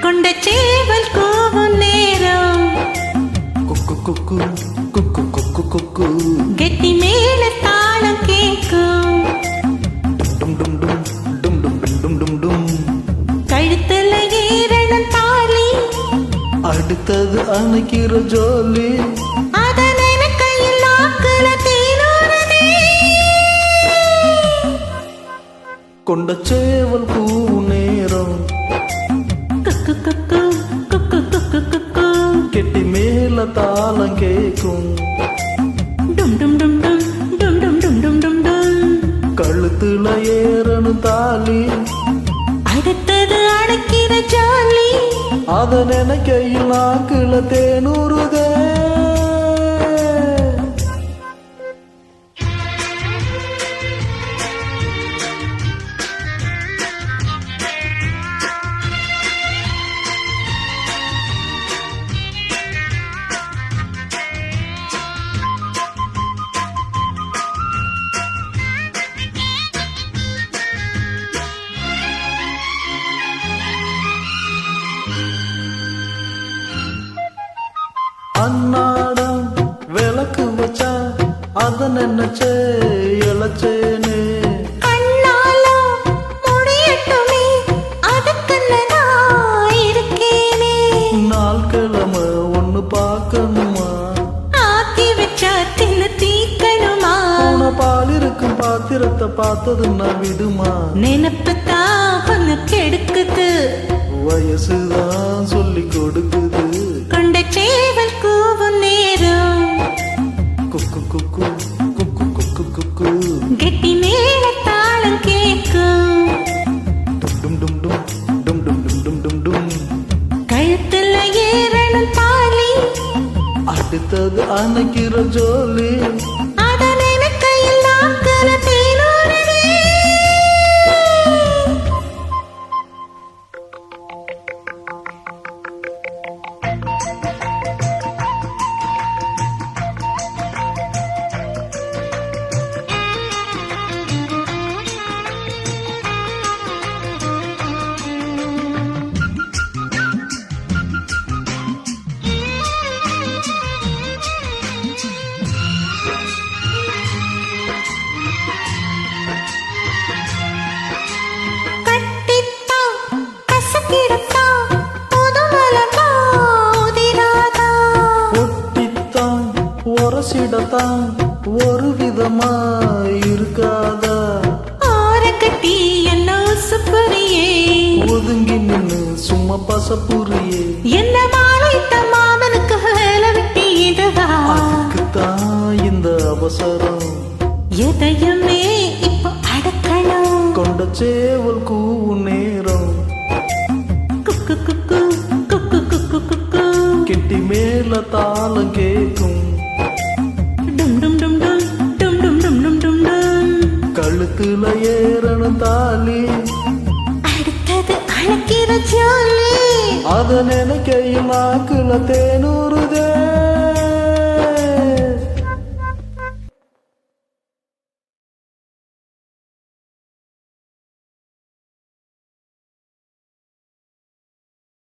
கொண்ட சேவல் கூவும் நேரம் குக்கு குக்கு குக்கு குக்கு குக்கு கெட்டி மேல தாளம் கேக்கும் டும் டும் டும் டும் டும் டும் டும் டும் கழுத்துல ஏறணும் தாலி அடுத்தது அணைக்கிற ஜோலி அதன் கையில் ஆக்குல தேனூறுதே கொண்ட சேவல் கூவும் நேரம் குக்கு குக்கு குக்கு குக்கு குக்கு கெட்டி மேல தாளம் கேக்கும் டும் டும் டும் டும் டும் டும் டும் டும் டும் டும் கழுத்துல ஏறணும் தாலி அடுத்தது அடைக்கிற ஜாலி அதன் கையில் நாக்குல தேனூறுதே அன்னாடம் விளக்கு வச்சா அத நினைச்சே இழைச்சேனே கண்ணாலோ முடியட்டுமே அதுக்குன்னு நான் இருக்கேனே நாள் கிழமை ஒண்ணு பார்க்கணுமா ஆக்கி வச்சா தின்னு தீக்கணுமா போன பால் இருக்கும் பாத்திரத்தை பார்த்ததுன்னா விடுமா நினைப்புதான் உனக்கு எடுக்குது வயசுதான் சொல்லி கொடுக்குது கொண்ட சேவல் கூவும் நேரம் குக்கு குக்கு குக்கு குக்கு குக்கு கெட்டி மேல தாளம் கேக்கும் டும் டும் டும் டும் டும் டும் டும் டும் டும் கழுத்துல ஏறணும் தாலி அடுத்தது அணைக்கிற ஜோலி அதன் கையில் ஆக்குற தேனூறுதே உரசிடத்தான் ஒரு விதமா இருக்காதா ஆரக்கட்டி என்ன சுப்புரியே ஒதுங்கி நின்னு சும்மா பசப்புரியே என்ன மாலைத்த மாமனுக்கு வேலை வெட்டி இதுவா அதுக்குத்தான் இந்த அவசரம் எதையுமே இப்போ அடக்கணும் கொண்ட சேவல் கூவும் நேரம் குக்கு குக்கு குக்கு குக்கு குக்கு கெட்டி மேல தாளம் கேக்கும் டும் டும் டும் டும் டும் டும் டும் டும் டும் டும் கழுத்துல ஏறணும் தாலி அடுத்தது அழைக்கிற ஜோலி அதன் கையில் நாக்குல தேனூறுதே